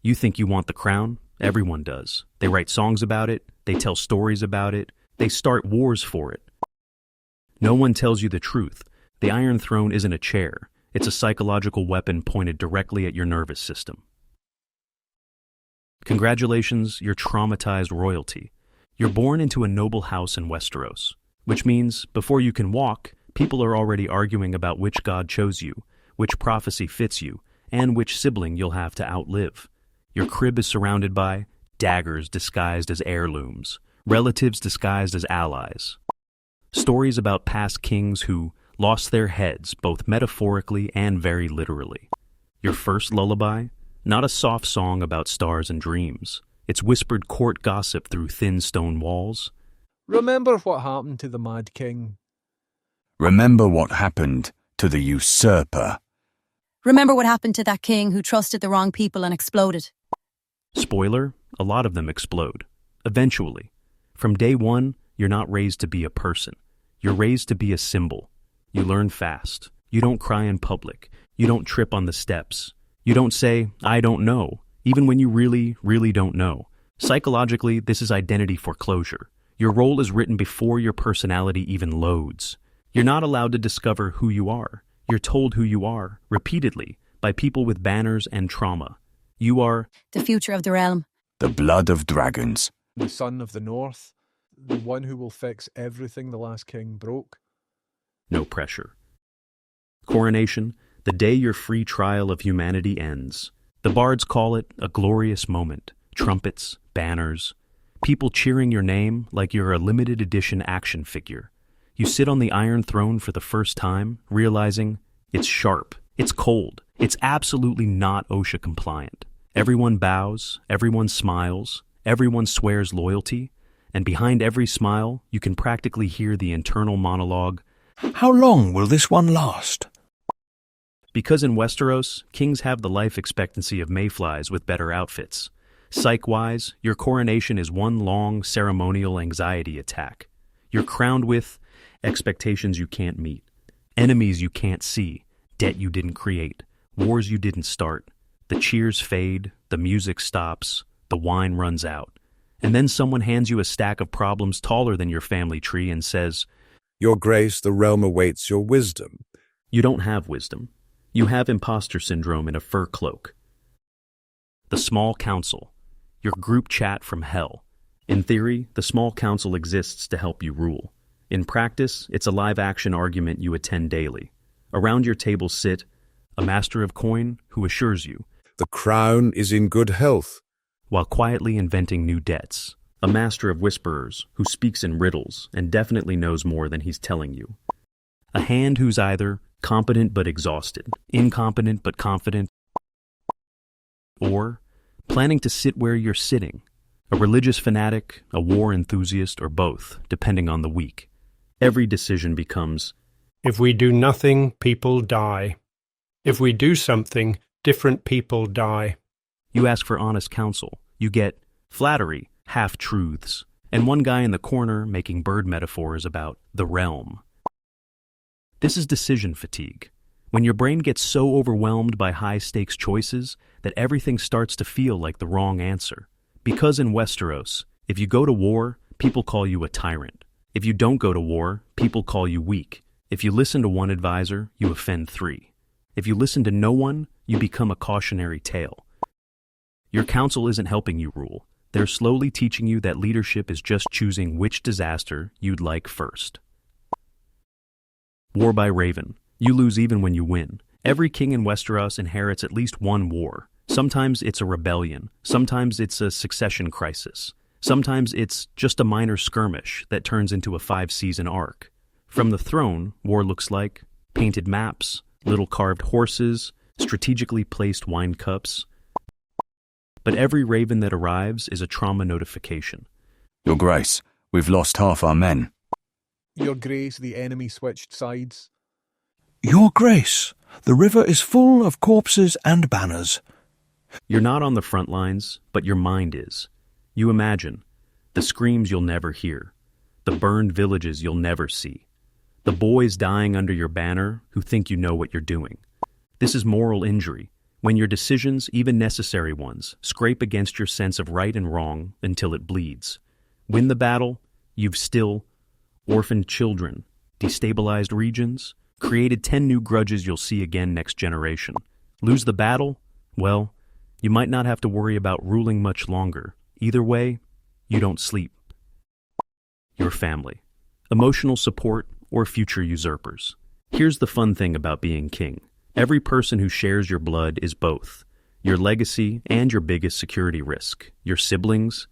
You think you want the crown? Everyone does. They write songs about it, they tell stories about it, they start wars for it. No one tells you the truth. The Iron Throne isn't a chair. It's a psychological weapon pointed directly at your nervous system. Congratulations, you're traumatized royalty. You're born into a noble house in Westeros, which means before you can walk, people are already arguing about which god chose you, which prophecy fits you, and which sibling you'll have to outlive. Your crib is surrounded by daggers disguised as heirlooms, relatives disguised as allies. Stories about past kings who lost their heads both metaphorically and very literally. Your first lullaby? Not a soft song about stars and dreams. It's whispered court gossip through thin stone walls. Remember what happened to the Mad King. Remember what happened to the Usurper. Remember what happened to that king who trusted the wrong people and exploded. Spoiler, a lot of them explode. Eventually. From day one, you're not raised to be a person. You're raised to be a symbol. You learn fast. You don't cry in public. You don't trip on the steps. You don't say, I don't know, even when you really, really don't know. Psychologically, this is identity foreclosure. Your role is written before your personality even loads. You're not allowed to discover who you are. You're told who you are, repeatedly, by people with banners and trauma. You are The future of the realm. The blood of dragons. The son of the north. The one who will fix everything the last king broke. no pressure. Coronation, the day your free trial of humanity ends. The bards call it a glorious moment. Trumpets, banners, people cheering your name like you're a limited edition action figure. You sit on the Iron Throne for the first time, realizing it's sharp, it's cold, it's absolutely not OSHA compliant. Everyone bows, everyone smiles, everyone swears loyalty, and behind every smile, you can practically hear the internal monologue, "How long will this one last?" Because in Westeros, kings have the life expectancy of mayflies with better outfits. Psych-wise, your coronation is one long ceremonial anxiety attack. You're crowned with expectations you can't meet, enemies you can't see, debt you didn't create, wars you didn't start. The cheers fade, the music stops, the wine runs out. And then someone hands you a stack of problems taller than your family tree and says, "Your grace, the realm awaits your wisdom." you don't have wisdom. You have imposter syndrome in a fur cloak. The Small Council, your group chat from hell. In theory, the Small Council exists to help you rule. In practice, it's a live-action argument you attend daily. Around your table sit a master of coin who assures you, "The crown is in good health," while quietly inventing new debts. A master of whisperers who speaks in riddles and definitely knows more than he's telling you. A hand who's either competent but exhausted, incompetent but confident, or planning to sit where you're sitting. A religious fanatic, a war enthusiast, or both, depending on the week. Every decision becomes, if we do nothing, people die. If we do something, different people die. You ask for honest counsel. You get flattery, half-truths, and one guy in the corner making bird metaphors about the realm. This is decision fatigue. When your brain gets so overwhelmed by high-stakes choices that everything starts to feel like the wrong answer. Because in Westeros, if you go to war, people call you a tyrant. If you don't go to war, people call you weak. If you listen to one advisor, you offend three. If you listen to no one, you become a cautionary tale. Your council isn't helping you rule. They're slowly teaching you that leadership is just choosing which disaster you'd like first. War by Raven. You lose even when you win. Every king in Westeros inherits at least one war. Sometimes it's a rebellion. Sometimes it's a succession crisis. Sometimes it's just a minor skirmish that turns into a 5-season arc. From the throne, war looks like painted maps, little carved horses, strategically placed wine cups. But every raven that arrives is a trauma notification. Your Grace, we've lost half our men. Your Grace, the enemy switched sides. Your Grace, the river is full of corpses and banners. You're not on the front lines, but your mind is. You imagine the screams you'll never hear, the burned villages you'll never see, the boys dying under your banner who think you know what you're doing. This is moral injury. When your decisions, even necessary ones, scrape against your sense of right and wrong until it bleeds. Win the battle, you've still orphaned children, destabilized regions, created 10 new grudges you'll see again next generation. Lose the battle? Well, you might not have to worry about ruling much longer. Either way, you don't sleep. Your family, emotional support, or future usurpers. Here's the fun thing about being king. Every person who shares your blood is both your legacy and your biggest security risk. Your siblings,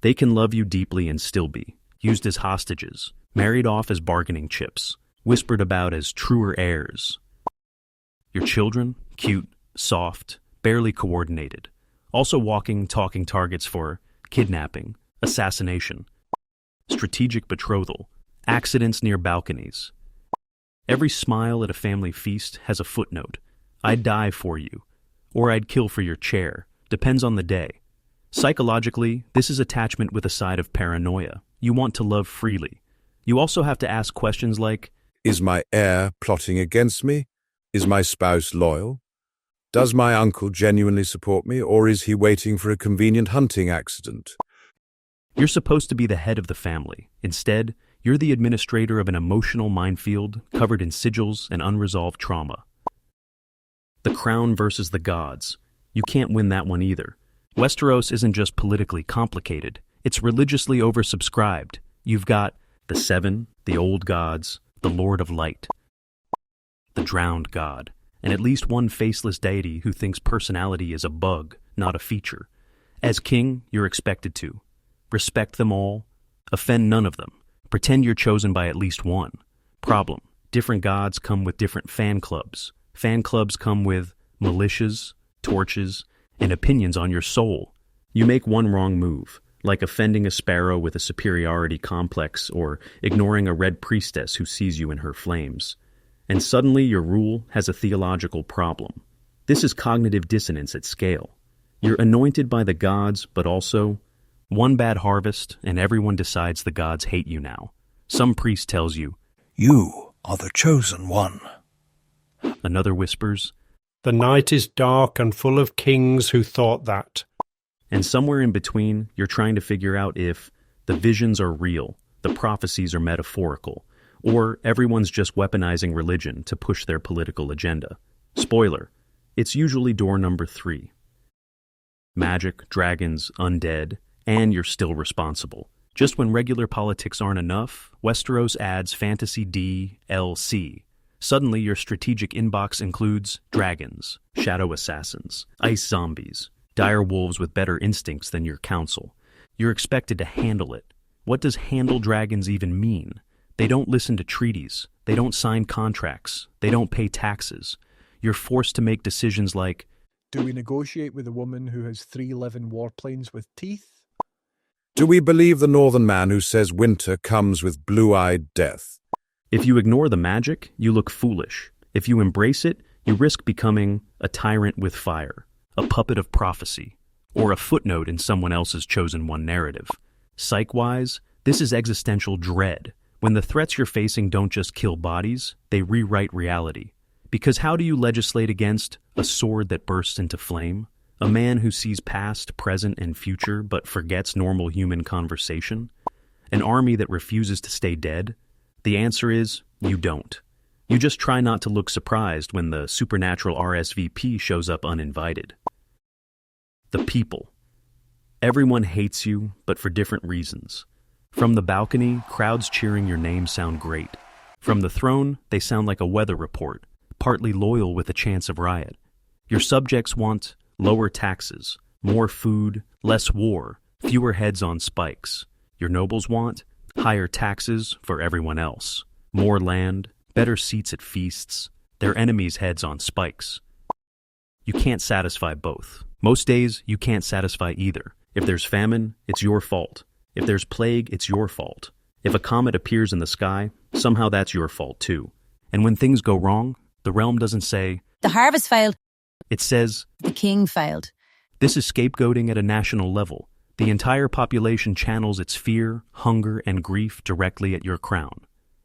they can love you deeply and still be used as hostages, married off as bargaining chips, whispered about as truer heirs. Your children, cute, soft, barely coordinated, also walking, talking targets for kidnapping, assassination, strategic betrothal, accidents near balconies. Every smile at a family feast has a footnote. I'd die for you, or I'd kill for your chair. Depends on the day. Psychologically, this is attachment with a side of paranoia. You want to love freely. You also have to ask questions like, Is my heir plotting against me? Is my spouse loyal? Does my uncle genuinely support me, or is he waiting for a convenient hunting accident? you're supposed to be the head of the family. Instead, you're the administrator of an emotional minefield covered in sigils and unresolved trauma. The crown versus the gods. You can't win that one either. Westeros isn't just politically complicated, it's religiously oversubscribed. You've got the Seven, the Old Gods, the Lord of Light, the Drowned God, and at least one faceless deity who thinks personality is a bug, not a feature. As king, you're expected to respect them all, offend none of them, pretend you're chosen by at least one. Problem: different gods come with different fan clubs. Fan clubs come with militias, torches, and opinions on your soul. You make one wrong move, like offending a sparrow with a superiority complex or ignoring a red priestess who sees you in her flames, and suddenly your rule has a theological problem. This is cognitive dissonance at scale. You're anointed by the gods, but also one bad harvest, and everyone decides the gods hate you now. Some priest tells you, You are the chosen one. another whispers, The night is dark and full of kings who thought that. and somewhere in between, you're trying to figure out if the visions are real, the prophecies are metaphorical, or everyone's just weaponizing religion to push their political agenda. Spoiler, it's usually door number 3. Magic, dragons, undead, and you're still responsible. Just when regular politics aren't enough, Westeros adds fantasy DLC. Suddenly, your strategic inbox includes dragons, shadow assassins, ice zombies, dire wolves with better instincts than your council. You're expected to handle it. What does handle dragons even mean? They don't listen to treaties. They don't sign contracts. They don't pay taxes. You're forced to make decisions like, Do we negotiate with a woman who has 3 living warplanes with teeth? Do we believe the northern man who says winter comes with blue-eyed death? if you ignore the magic, you look foolish. If you embrace it, you risk becoming a tyrant with fire, a puppet of prophecy, or a footnote in someone else's chosen one narrative. Psych-wise, this is existential dread. When the threats you're facing don't just kill bodies, they rewrite reality. Because how do you legislate against a sword that bursts into flame? A man who sees past, present, and future but forgets normal human conversation? An army that refuses to stay dead? The answer is, you don't. You just try not to look surprised when the supernatural RSVP shows up uninvited. The people. Everyone hates you, but for different reasons. From the balcony, crowds cheering your name sound great. From the throne, they sound like a weather report, partly loyal with a chance of riot. Your subjects want lower taxes, more food, less war, fewer heads on spikes. Your nobles want higher taxes for everyone else, more land, better seats at feasts, their enemies' heads on spikes. You can't satisfy both. Most days, you can't satisfy either. If there's famine, it's your fault. If there's plague, it's your fault. If a comet appears in the sky, somehow that's your fault too. And when things go wrong, the realm doesn't say, The harvest failed. it says, The king failed. this is scapegoating at a national level. The entire population channels its fear, hunger, and grief directly at your crown.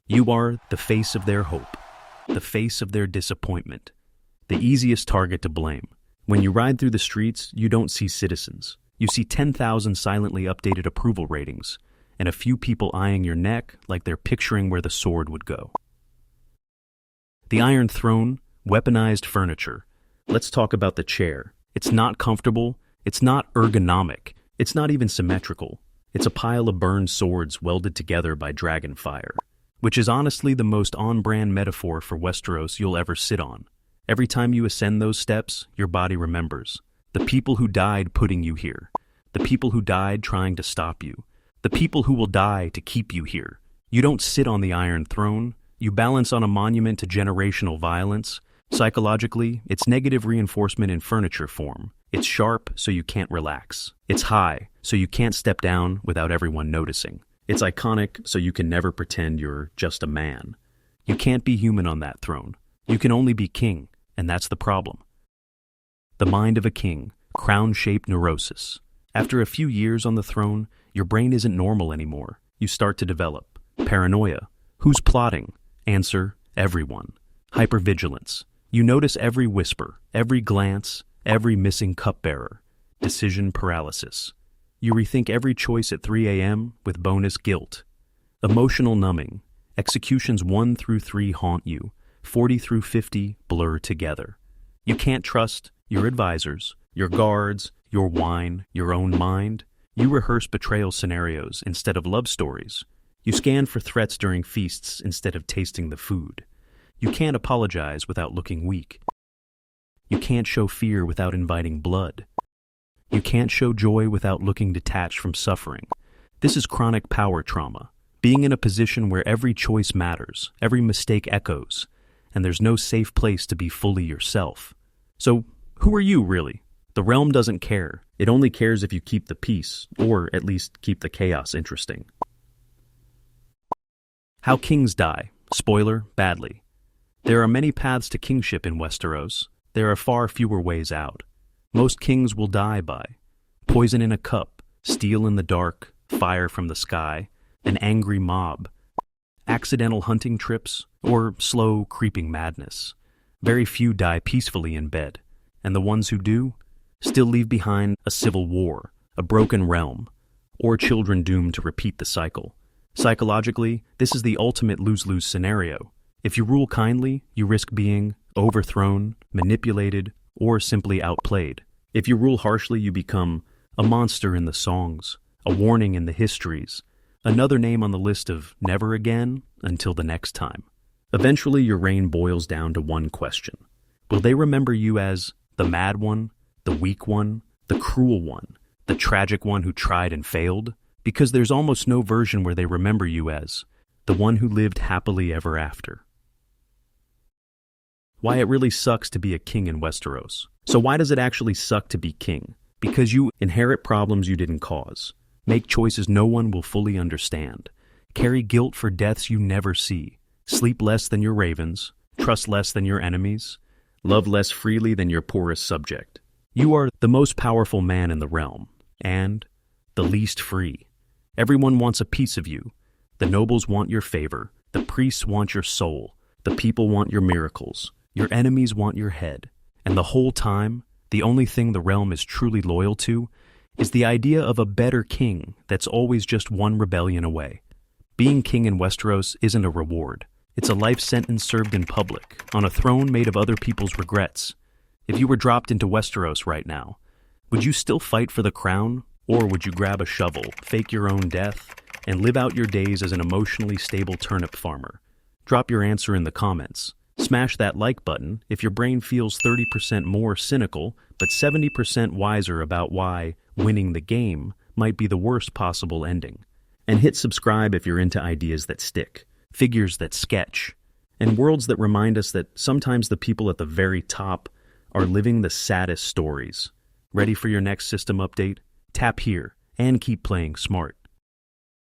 You are the face of their hope, the face of their disappointment, the easiest target to blame. When you ride through the streets, you don't see citizens. You see 10,000 silently updated approval ratings, and a few people eyeing your neck like they're picturing where the sword would go. The Iron Throne, weaponized furniture. Let's talk about the chair. It's not comfortable, it's not ergonomic, it's not even symmetrical. It's a pile of burned swords welded together by dragon fire, which is honestly the most on-brand metaphor for Westeros you'll ever sit on. Every time you ascend those steps, your body remembers. The people who died putting you here. The people who died trying to stop you. The people who will die to keep you here. You don't sit on the Iron Throne. You balance on a monument to generational violence. Psychologically, it's negative reinforcement in furniture form. It's sharp, so you can't relax. It's high, so you can't step down without everyone noticing. It's iconic, so you can never pretend you're just a man. You can't be human on that throne. You can only be king, and that's the problem. The mind of a king, crown-shaped neurosis. After a few years on the throne, your brain isn't normal anymore. You start to develop paranoia. Who's plotting? Answer, everyone. Hypervigilance. You notice every whisper, every glance, every missing cupbearer. Decision paralysis. You rethink every choice at 3 a.m. with bonus guilt. Emotional numbing. Executions 1 through 3 haunt you. 40 through 50 blur together. You can't trust your advisors, your guards, your wine, your own mind. You rehearse betrayal scenarios instead of love stories. You scan for threats during feasts instead of tasting the food. You can't apologize without looking weak. You can't show fear without inviting blood. You can't show joy without looking detached from suffering. This is chronic power trauma, being in a position where every choice matters, every mistake echoes, and there's no safe place to be fully yourself. So, who are you, really? The realm doesn't care. It only cares if you keep the peace, or at least keep the chaos interesting. How kings die. Spoiler, badly. There are many paths to kingship in Westeros. There are far fewer ways out. Most kings will die by poison in a cup, steel in the dark, fire from the sky, an angry mob, accidental hunting trips, or slow, creeping madness. Very few die peacefully in bed, and the ones who do still leave behind a civil war, a broken realm, or children doomed to repeat the cycle. Psychologically, this is the ultimate lose-lose scenario. If you rule kindly, you risk being overthrown, manipulated, or simply outplayed. If you rule harshly, you become a monster in the songs, a warning in the histories, another name on the list of never again until the next time. Eventually, your reign boils down to one question. Will they remember you as the mad one, the weak one, the cruel one, the tragic one who tried and failed? Because there's almost no version where they remember you as the one who lived happily ever after. Why it really sucks to be a king in Westeros. So why does it actually suck to be king? Because you inherit problems you didn't cause, make choices no one will fully understand, carry guilt for deaths you never see, sleep less than your ravens, trust less than your enemies, love less freely than your poorest subject. You are the most powerful man in the realm, and the least free. Everyone wants a piece of you. The nobles want your favor, the priests want your soul, the people want your miracles, your enemies want your head. And the whole time, the only thing the realm is truly loyal to is the idea of a better king that's always just one rebellion away. Being king in Westeros isn't a reward. It's a life sentence served in public, on a throne made of other people's regrets. If you were dropped into Westeros right now, would you still fight for the crown? Or would you grab a shovel, fake your own death, and live out your days as an emotionally stable turnip farmer? Drop your answer in the comments. Smash that like button if your brain feels 30% more cynical, but 70% wiser about why winning the game might be the worst possible ending. And hit subscribe if you're into ideas that stick, figures that sketch, and worlds that remind us that sometimes the people at the very top are living the saddest stories. Ready for your next system update? Tap here and keep playing smart.